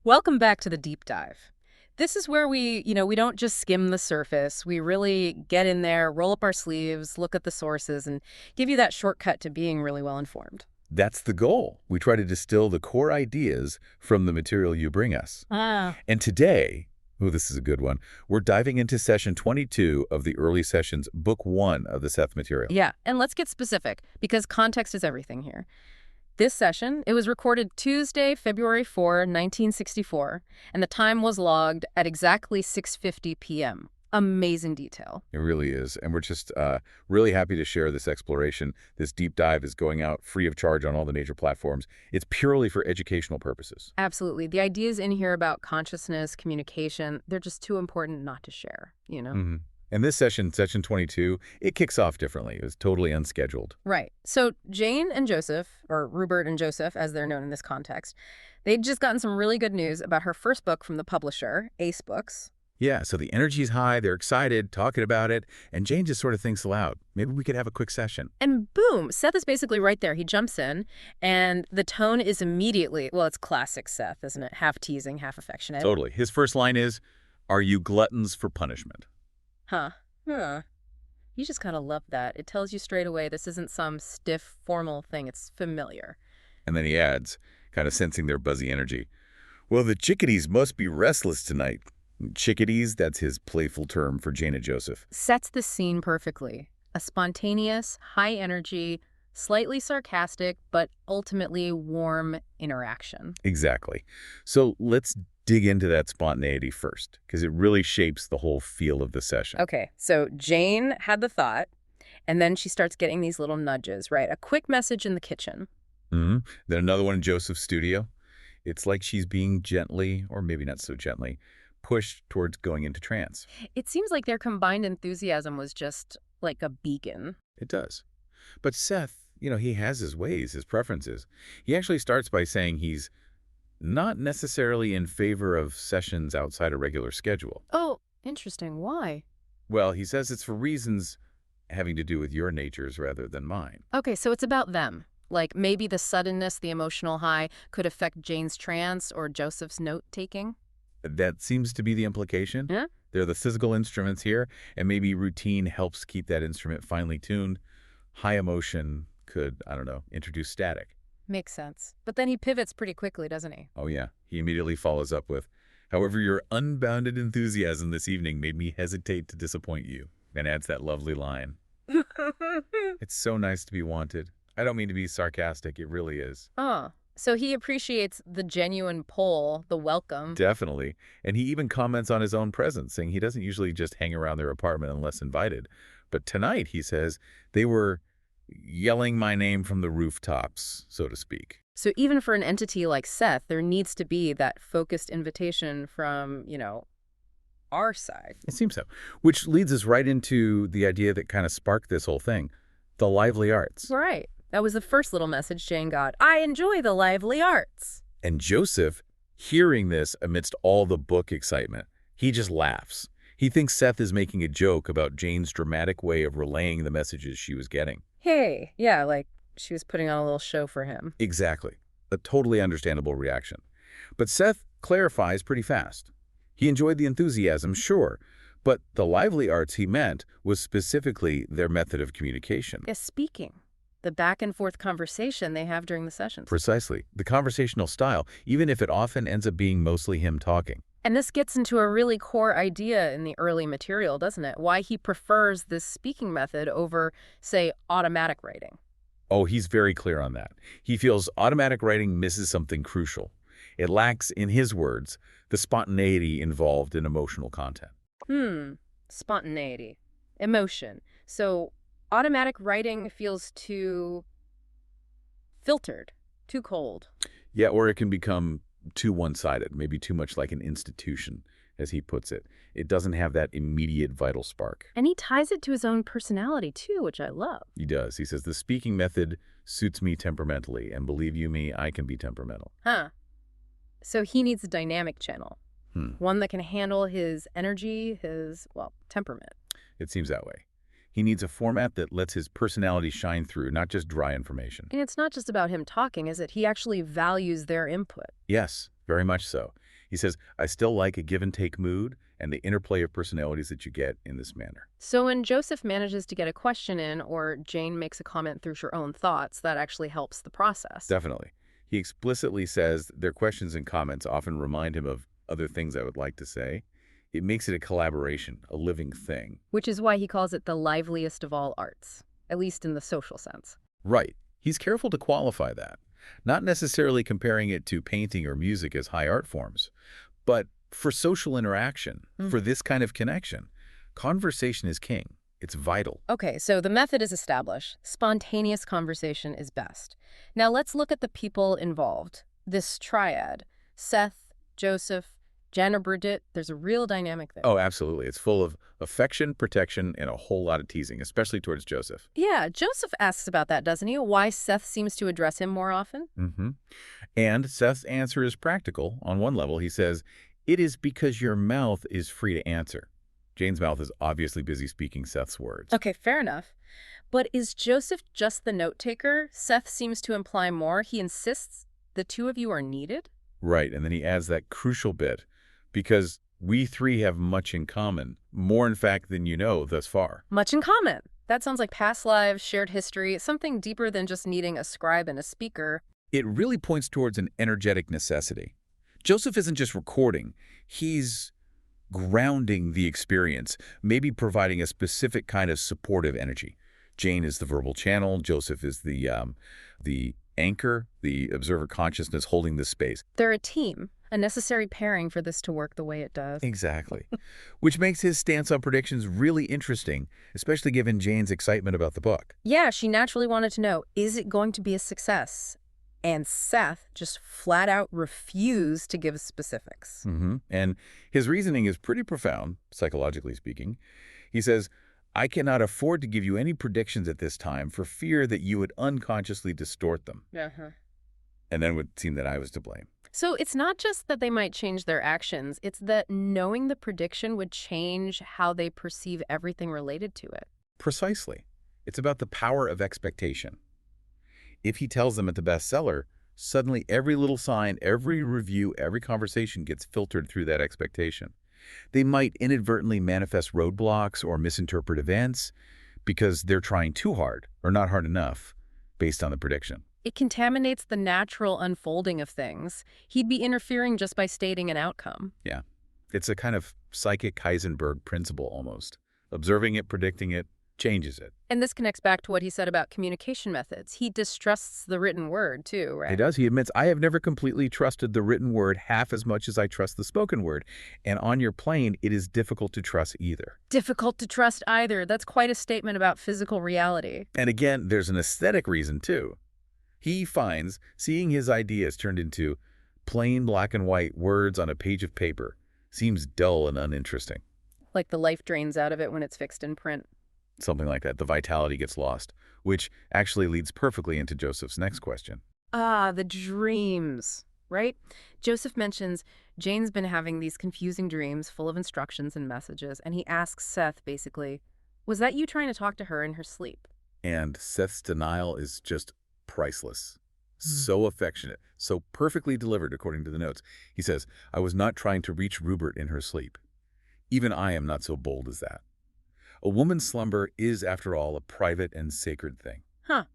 Welcome back to the deep dive. This is where we don't just skim the surface. We really get in there, roll up our sleeves, look at the sources, and give you that shortcut to being really well informed. That's the goal. We try to distill the core ideas from the material you bring us. Ah. And today, this is a good one, we're diving into session 22 of the early sessions, book 1 of the Seth material. Yeah, and let's get specific, because context is everything here. This session, it was recorded Tuesday, February 4, 1964, and the time was logged at exactly 6:50 p.m. Amazing detail. It really is. And we're just really happy to share this exploration. This deep dive is going out free of charge on all the major platforms. It's purely for educational purposes. Absolutely. The ideas in here about consciousness, communication, they're just too important not to share, And this session, session 22, it kicks off differently. It was totally unscheduled. Right. So Jane and Joseph, or Ruburt and Joseph, as they're known in this context, they'd just gotten some really good news about her first book from the publisher, Ace Books. Yeah, so the energy's high, they're excited, talking about it, and Jane just sort of thinks aloud, maybe we could have a quick session. And boom, Seth is basically right there. He jumps in, and the tone is immediately, well, it's classic Seth, isn't it? Half teasing, half affectionate. Totally. His first line is, "Are you gluttons for punishment?" Huh. You just gotta love that. It tells you straight away this isn't some stiff, formal thing. It's familiar. And then he adds, kind of sensing their buzzy energy, "Well, the chickadees must be restless tonight." Chickadees, that's his playful term for Jane and Joseph. Sets the scene perfectly. A spontaneous, high energy, slightly sarcastic, but ultimately warm interaction. Exactly. So let's dig into that spontaneity first, because it really shapes the whole feel of the session. Okay, so Jane had the thought, and then she starts getting these little nudges, right? A quick message in the kitchen. Then another one in Joseph's studio. It's like she's being gently, or maybe not so gently, pushed towards going into trance. It seems like their combined enthusiasm was just like a beacon. It does. But Seth, he has his ways, his preferences. He actually starts by saying he's not necessarily in favor of sessions outside a regular schedule. Oh, interesting. Why? Well, he says it's for reasons having to do with your natures rather than mine. Okay, so it's about them. Like maybe the suddenness, the emotional high could affect Jane's trance or Joseph's note-taking? That seems to be the implication. Yeah? They're the physical instruments here, and maybe routine helps keep that instrument finely tuned. High emotion could, introduce static. Makes sense. But then he pivots pretty quickly, doesn't he? Oh, yeah. He immediately follows up with, "However, your unbounded enthusiasm this evening made me hesitate to disappoint you," and adds that lovely line. It's so nice to be wanted. I don't mean to be sarcastic. It really is. Oh, so he appreciates the genuine pull, the welcome. Definitely. And he even comments on his own presence, saying he doesn't usually just hang around their apartment unless invited. But tonight, he says, they were yelling my name from the rooftops, so to speak. So even for an entity like Seth, there needs to be that focused invitation from, our side. It seems so. Which leads us right into the idea that kind of sparked this whole thing, the lively arts. Right. That was the first little message Jane got. I enjoy the lively arts. And Joseph, hearing this amidst all the book excitement, he just laughs. He thinks Seth is making a joke about Jane's dramatic way of relaying the messages she was getting. Hey, yeah, like she was putting on a little show for him. Exactly. A totally understandable reaction. But Seth clarifies pretty fast. He enjoyed the enthusiasm, sure, but the lively arts he meant was specifically their method of communication. Yes, speaking. The back-and-forth conversation they have during the sessions. Precisely. The conversational style, even if it often ends up being mostly him talking. And this gets into a really core idea in the early material, doesn't it? Why he prefers this speaking method over, say, automatic writing. Oh, he's very clear on that. He feels automatic writing misses something crucial. It lacks, in his words, the spontaneity involved in emotional content. Spontaneity. Emotion. So automatic writing feels too filtered, too cold. Yeah, or it can become too one-sided, maybe too much like an institution, as he puts it. It doesn't have that immediate vital spark. And he ties it to his own personality, too, which I love. He does. He says, the speaking method suits me temperamentally, and believe you me, I can be temperamental. Huh. So he needs a dynamic channel. One that can handle his energy, his, temperament. It seems that way. He needs a format that lets his personality shine through, not just dry information. And it's not just about him talking, is it? He actually values their input. Yes, very much so. He says, I still like a give-and-take mood and the interplay of personalities that you get in this manner. So when Joseph manages to get a question in or Jane makes a comment through her own thoughts, that actually helps the process. Definitely. He explicitly says their questions and comments often remind him of other things I would like to say. It makes it a collaboration, a living thing. Which is why he calls it the liveliest of all arts, at least in the social sense. Right. He's careful to qualify that, not necessarily comparing it to painting or music as high art forms, but for social interaction, for this kind of connection, conversation is king. It's vital. Okay, so the method is established. Spontaneous conversation is best. Now let's look at the people involved. This triad, Seth, Joseph, Jen or Bridget, there's a real dynamic there. Oh, absolutely. It's full of affection, protection, and a whole lot of teasing, especially towards Joseph. Yeah, Joseph asks about that, doesn't he? Why Seth seems to address him more often? And Seth's answer is practical. On one level, he says, it is because your mouth is free to answer. Jane's mouth is obviously busy speaking Seth's words. Okay, fair enough. But is Joseph just the note taker? Seth seems to imply more. He insists the two of you are needed? Right, and then he adds that crucial bit, because we three have much in common, more in fact than you know thus far. Much in common. That sounds like past lives, shared history, something deeper than just needing a scribe and a speaker. It really points towards an energetic necessity. Joseph isn't just recording, he's grounding the experience, maybe providing a specific kind of supportive energy. Jane is the verbal channel, Joseph is the anchor, the observer consciousness holding the space. They're a team, a necessary pairing for this to work the way it does. Exactly. Which makes his stance on predictions really interesting, especially given Jane's excitement about the book. Yeah, she naturally wanted to know, is it going to be a success? And Seth just flat out refused to give specifics. And his reasoning is pretty profound, psychologically speaking. He says, I cannot afford to give you any predictions at this time for fear that you would unconsciously distort them. And then it would seem that I was to blame. So it's not just that they might change their actions, it's that knowing the prediction would change how they perceive everything related to it. Precisely. It's about the power of expectation. If he tells them at the bestseller, suddenly every little sign, every review, every conversation gets filtered through that expectation. They might inadvertently manifest roadblocks or misinterpret events because they're trying too hard or not hard enough based on the prediction. It contaminates the natural unfolding of things. He'd be interfering just by stating an outcome. Yeah. It's a kind of psychic Heisenberg principle almost. Observing it, predicting it, changes it. And this connects back to what he said about communication methods. He distrusts the written word, too, right? He does. He admits, I have never completely trusted the written word half as much as I trust the spoken word. And on your plane, it is difficult to trust either. Difficult to trust either. That's quite a statement about physical reality. And again, there's an aesthetic reason, too. He finds seeing his ideas turned into plain black and white words on a page of paper seems dull and uninteresting. Like the life drains out of it when it's fixed in print. Something like that. The vitality gets lost, which actually leads perfectly into Joseph's next question. Ah, the dreams, right? Joseph mentions Jane's been having these confusing dreams full of instructions and messages, and he asks Seth, basically, was that you trying to talk to her in her sleep? And Seth's denial is just priceless. So affectionate, so perfectly delivered according to the notes. He says, I was not trying to reach Ruburt in her sleep. Even I am not so bold as that. A woman's slumber is, after all, a private and sacred thing. Huh.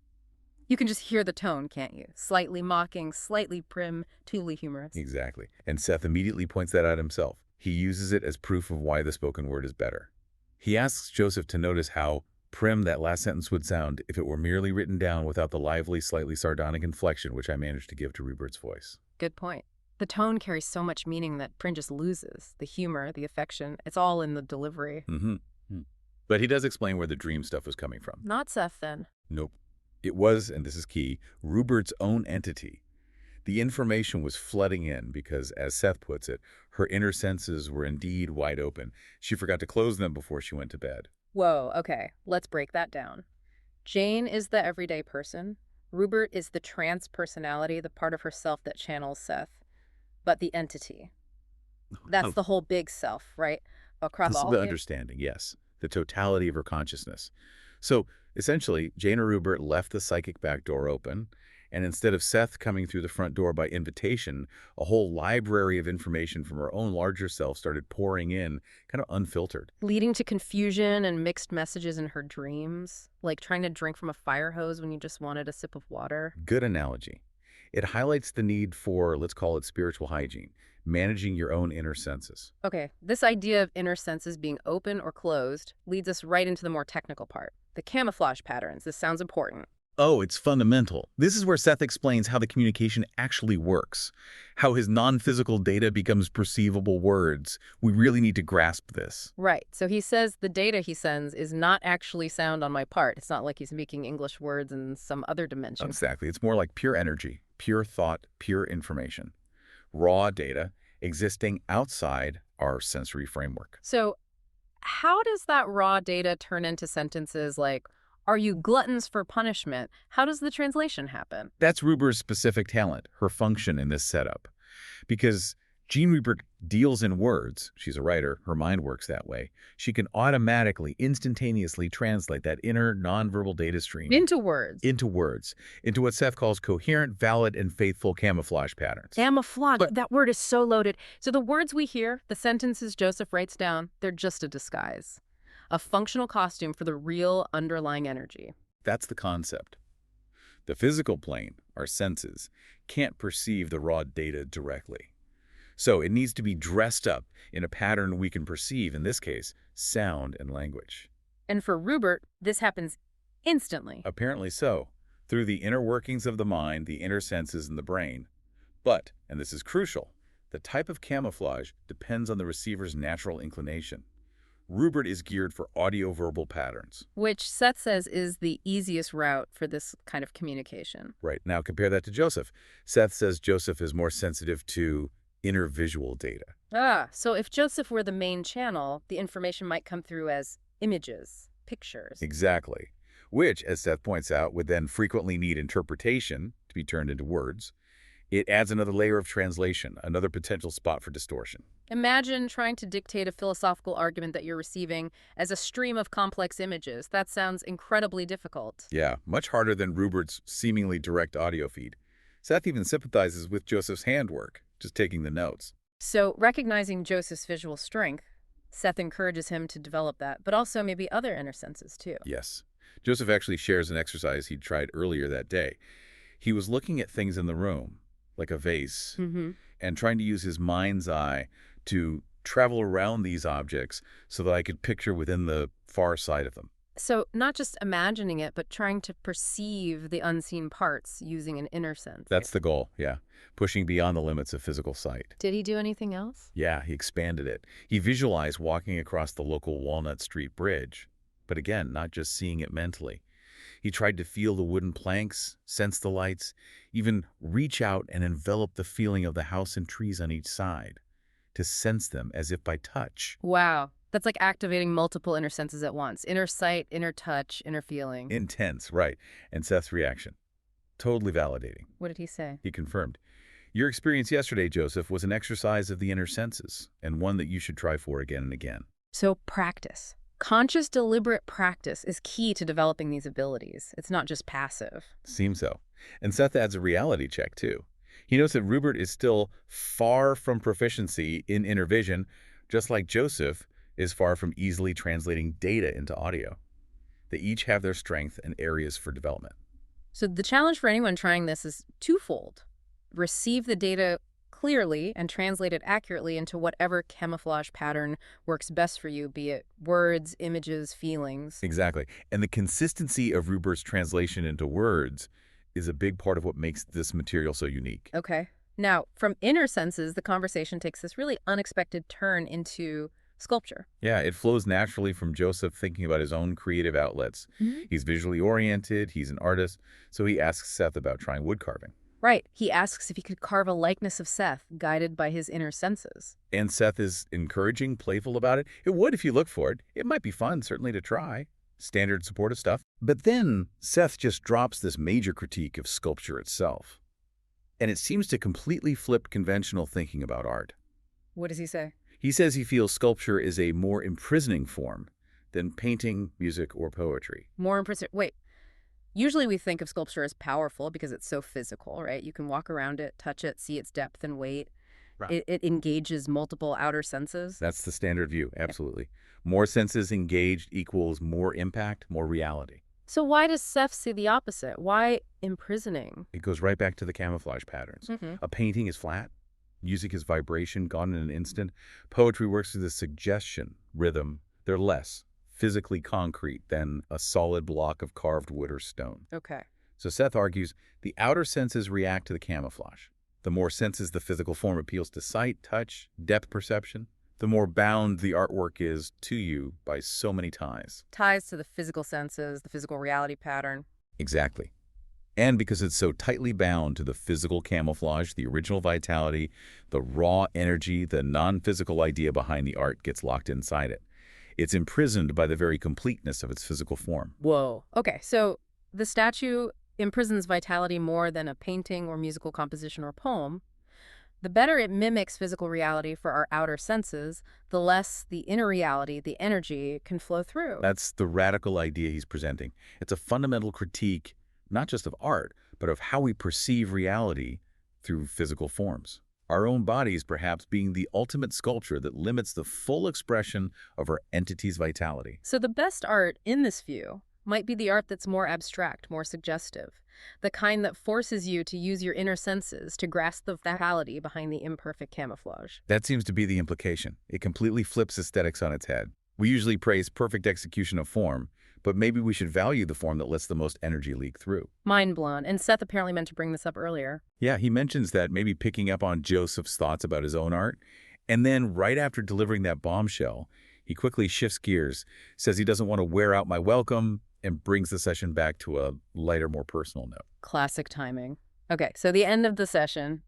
You can just hear the tone, can't you? Slightly mocking, slightly prim, totally humorous. Exactly. And Seth immediately points that out himself. He uses it as proof of why the spoken word is better. He asks Joseph to notice how prim that last sentence would sound if it were merely written down without the lively, slightly sardonic inflection which I managed to give to Rupert's voice. Good point. The tone carries so much meaning that print just loses. The humor, the affection, it's all in the delivery. But he does explain where the dream stuff was coming from. Not Seth, then. Nope. It was, and this is key, Rupert's own entity. The information was flooding in because, as Seth puts it, her inner senses were indeed wide open. She forgot to close them before she went to bed. Whoa, okay. Let's break that down. Jane is the everyday person. Ruburt is the trans personality, the part of herself that channels Seth. But the entity. That's the whole big self, right? Across all the understanding, yes. The totality of her consciousness. So, essentially, Jane or Ruburt left the psychic back door open, And instead of Seth coming through the front door by invitation, a whole library of information from her own larger self started pouring in, kind of unfiltered. Leading to confusion and mixed messages in her dreams, like trying to drink from a fire hose when you just wanted a sip of water. Good analogy. It highlights the need for, let's call it spiritual hygiene, managing your own inner senses. Okay, this idea of inner senses being open or closed leads us right into the more technical part. The camouflage patterns. This sounds important. Oh, it's fundamental. This is where Seth explains how the communication actually works, how his non-physical data becomes perceivable words. We really need to grasp this. Right. So he says the data he sends is not actually sound on my part. It's not like he's making English words in some other dimension. Exactly. It's more like pure energy, pure thought, pure information. Raw data existing outside our sensory framework. So how does that raw data turn into sentences like, "Are you gluttons for punishment?" How does the translation happen? That's Rubert's specific talent, her function in this setup. Because Jean Ruburt deals in words, she's a writer, her mind works that way, she can automatically, instantaneously translate that inner nonverbal data stream Into words. into what Seth calls coherent, valid, and faithful camouflage patterns. Camouflage. That word is so loaded. So the words we hear, the sentences Joseph writes down, they're just a disguise. A functional costume for the real underlying energy. That's the concept. The physical plane, our senses, can't perceive the raw data directly. So it needs to be dressed up in a pattern we can perceive, in this case, sound and language. And for Ruburt, this happens instantly. Apparently so, through the inner workings of the mind, the inner senses, and the brain. But, and this is crucial, the type of camouflage depends on the receiver's natural inclination. Ruburt is geared for audio-verbal patterns. Which Seth says is the easiest route for this kind of communication. Right. Now compare that to Joseph. Seth says Joseph is more sensitive to inner visual data. So if Joseph were the main channel, the information might come through as images, pictures. Exactly. Which, as Seth points out, would then frequently need interpretation to be turned into words. It adds another layer of translation, another potential spot for distortion. Imagine trying to dictate a philosophical argument that you're receiving as a stream of complex images. That sounds incredibly difficult. Yeah, much harder than Rubert's seemingly direct audio feed. Seth even sympathizes with Joseph's handwork, just taking the notes. So recognizing Joseph's visual strength, Seth encourages him to develop that, but also maybe other inner senses too. Yes. Joseph actually shares an exercise he'd tried earlier that day. He was looking at things in the room, like a vase, and trying to use his mind's eye to travel around these objects so that I could picture within the far side of them. So not just imagining it, but trying to perceive the unseen parts using an inner sense. That's the goal, yeah. Pushing beyond the limits of physical sight. Did he do anything else? Yeah, he expanded it. He visualized walking across the local Walnut Street Bridge. But again, not just seeing it mentally. He tried to feel the wooden planks, sense the lights, even reach out and envelop the feeling of the house and trees on each side, to sense them as if by touch. Wow. That's like activating multiple inner senses at once. Inner sight, inner touch, inner feeling. Intense, right. And Seth's reaction. Totally validating. What did he say? He confirmed. Your experience yesterday, Joseph, was an exercise of the inner senses, and one that you should try for again and again. So practice. Conscious, deliberate practice is key to developing these abilities. It's not just passive. Seems so. And Seth adds a reality check, too. He notes that Ruburt is still far from proficiency in inner vision, just like Joseph is far from easily translating data into audio. They each have their strength and areas for development. So the challenge for anyone trying this is twofold. Receive the data clearly and translate it accurately into whatever camouflage pattern works best for you, be it words, images, feelings. Exactly. And the consistency of Rubert's translation into words is a big part of what makes this material so unique. Okay. Now, from inner senses, the conversation takes this really unexpected turn into sculpture. Yeah, it flows naturally from Joseph thinking about his own creative outlets. He's visually oriented, he's an artist, so he asks Seth about trying wood carving. Right. He asks if he could carve a likeness of Seth, guided by his inner senses. And Seth is encouraging, playful about it. It would if you look for it. It might be fun, certainly, to try. Standard supportive stuff. But then Seth just drops this major critique of sculpture itself. And it seems to completely flip conventional thinking about art. What does he say? He says he feels sculpture is a more imprisoning form than painting, music, or poetry. More impressive. Wait. Usually we think of sculpture as powerful because it's so physical, right? You can walk around it, touch it, see its depth and weight. Right. It engages multiple outer senses. That's the standard view, Yeah. absolutely. More senses engaged equals more impact, more reality. So why does Seth see the opposite? Why imprisoning? It goes right back to the camouflage patterns. Hmm. A painting is flat. Music is vibration, gone in an instant. Poetry works through the suggestion, rhythm. They're less physically concrete than a solid block of carved wood or stone. Okay. So Seth argues the outer senses react to the camouflage. The more senses the physical form appeals to sight, touch, depth perception, the more bound the artwork is to you by so many ties. Ties to the physical senses, the physical reality pattern. Exactly. And because it's so tightly bound to the physical camouflage, the original vitality, the raw energy, the non-physical idea behind the art gets locked inside it. It's imprisoned by the very completeness of its physical form. Whoa. Okay, so the statue imprisons vitality more than a painting or musical composition or poem. The better it mimics physical reality for our outer senses, the less the inner reality, the energy, can flow through. That's the radical idea he's presenting. It's a fundamental critique, not just of art, but of how we perceive reality through physical forms. Our own bodies perhaps being the ultimate sculpture that limits the full expression of our entity's vitality. So the best art in this view might be the art that's more abstract, more suggestive, the kind that forces you to use your inner senses to grasp the vitality behind the imperfect camouflage. That seems to be the implication. It completely flips aesthetics on its head. We usually praise perfect execution of form, but maybe we should value the form that lets the most energy leak through. Mind blown. And Seth apparently meant to bring this up earlier. Yeah, he mentions that, maybe picking up on Joseph's thoughts about his own art. And then right after delivering that bombshell, he quickly shifts gears, says he doesn't want to wear out my welcome, and brings the session back to a lighter, more personal note. Classic timing. Okay, so the end of the session,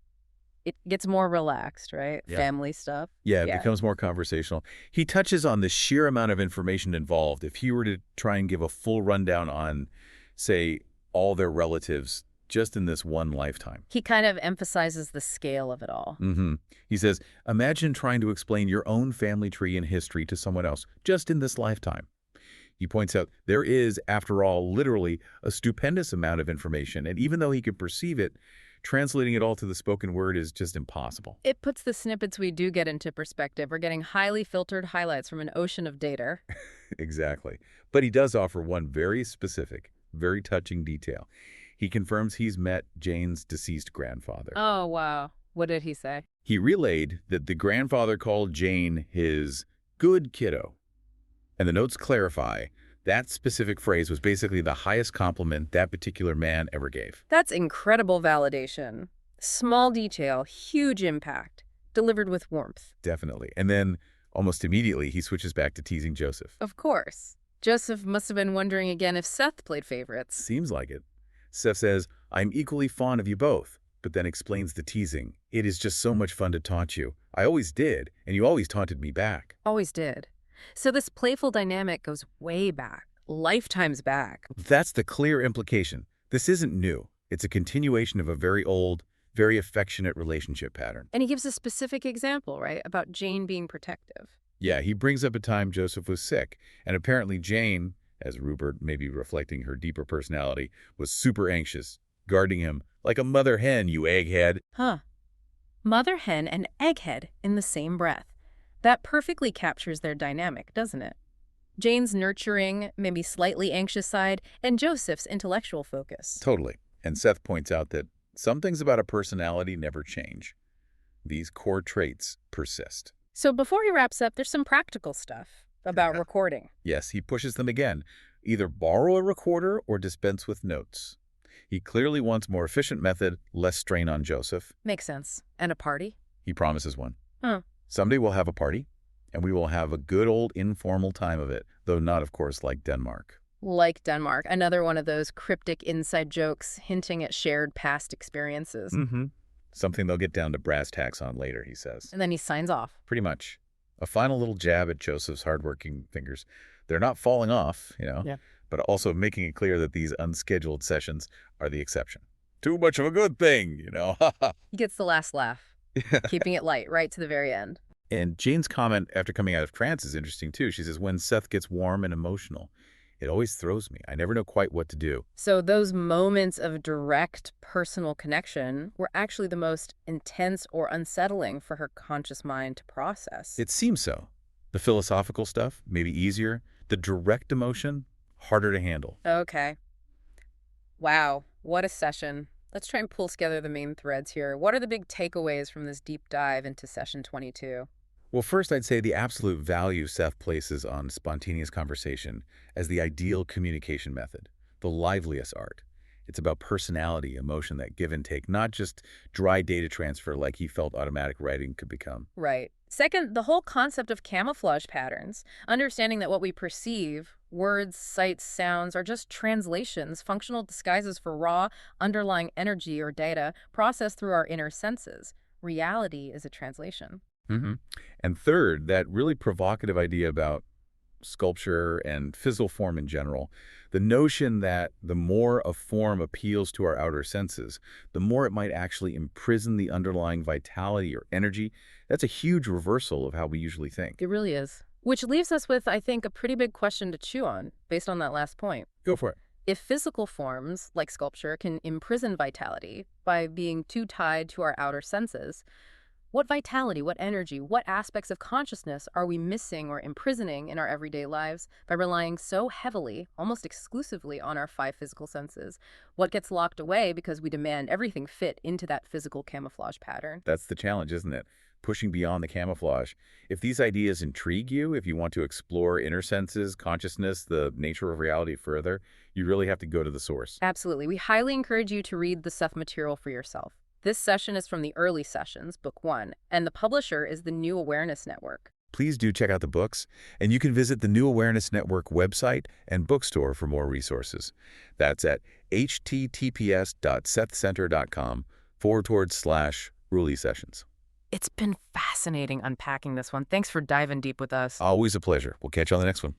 it gets more relaxed, right? Yeah. Family stuff. Yeah, it Yeah. becomes more conversational. He touches on the sheer amount of information involved. If he were to try and give a full rundown on, say, all their relatives just in this one lifetime. He kind of emphasizes the scale of it all. He says, imagine trying to explain your own family tree and history to someone else just in this lifetime. He points out there is, after all, literally a stupendous amount of information, and even though he could perceive it, translating it all to the spoken word is just impossible. It puts the snippets we do get into perspective. We're getting highly filtered highlights from an ocean of data. Exactly. But he does offer one very specific, very touching detail. He confirms he's met Jane's deceased grandfather. Oh, wow. What did he say? He relayed that the grandfather called Jane his good kiddo. And the notes clarify that specific phrase was basically the highest compliment that particular man ever gave. That's incredible validation. Small detail, huge impact, delivered with warmth. Definitely. And then, almost immediately, he switches back to teasing Joseph. Of course. Joseph must have been wondering again if Seth played favorites. Seems like it. Seth says, I'm equally fond of you both, but then explains the teasing. It is just so much fun to taunt you. I always did, and you always taunted me back. Always did. So this playful dynamic goes way back, lifetimes back. That's the clear implication. This isn't new. It's a continuation of a very old, very affectionate relationship pattern. And he gives a specific example, right, about Jane being protective. Yeah, he brings up a time Joseph was sick, and apparently Jane, as Ruburt, maybe reflecting her deeper personality, was super anxious, guarding him like a mother hen, you egghead. Huh. Mother hen and egghead in the same breath. That perfectly captures their dynamic, doesn't it? Jane's nurturing, maybe slightly anxious side, and Joseph's intellectual focus. Totally. And Seth points out that some things about a personality never change. These core traits persist. So before he wraps up, there's some practical stuff about recording. Yes, he pushes them again. Either borrow a recorder or dispense with notes. He clearly wants more efficient method, less strain on Joseph. Makes sense. And a party? He promises one. Huh. Someday we'll have a party, and we will have a good old informal time of it, though not, of course, like Denmark. Like Denmark. Another one of those cryptic inside jokes hinting at shared past experiences. Something they'll get down to brass tacks on later, he says. And then he signs off. Pretty much. A final little jab at Joseph's hardworking fingers. They're not falling off, Yeah. but also making it clear that these unscheduled sessions are the exception. Too much of a good thing, He gets the last laugh, keeping it light right to the very end. And Jane's comment after coming out of trance is interesting, too. She says, when Seth gets warm and emotional, It always throws me. I never know quite what to do. So those moments of direct personal connection were actually the most intense or unsettling for her conscious mind to process. It seems so. The philosophical stuff, maybe easier. The direct emotion, harder to handle. Okay. Wow, what a session. Let's try and pull together the main threads here. What are the big takeaways from this deep dive into session 22? Well, first, I'd say the absolute value Seth places on spontaneous conversation as the ideal communication method, the liveliest art. It's about personality, emotion, that give and take, not just dry data transfer like he felt automatic writing could become. Right. Second, the whole concept of camouflage patterns, understanding that what we perceive, words, sights, sounds, are just translations, functional disguises for raw, underlying energy or data processed through our inner senses. Reality is a translation. hmm And third, that really provocative idea about sculpture and physical form in general, the notion that the more a form appeals to our outer senses, the more it might actually imprison the underlying vitality or energy. That's a huge reversal of how we usually think. It really is. Which leaves us with, I think, a pretty big question to chew on, based on that last point. Go for it. If physical forms, like sculpture, can imprison vitality by being too tied to our outer senses, what vitality, what energy, what aspects of consciousness are we missing or imprisoning in our everyday lives by relying so heavily, almost exclusively, on our five physical senses? What gets locked away because we demand everything fit into that physical camouflage pattern? That's the challenge, isn't it? Pushing beyond the camouflage. If these ideas intrigue you, if you want to explore inner senses, consciousness, the nature of reality further, you really have to go to the source. Absolutely. We highly encourage you to read the Seth material for yourself. This session is from the early sessions, book 1, and the publisher is the New Awareness Network. Please do check out the books, and you can visit the New Awareness Network website and bookstore for more resources. That's at https.sethcenter.com/Ruli Sessions. It's been fascinating unpacking this one. Thanks for diving deep with us. Always a pleasure. We'll catch you on the next one.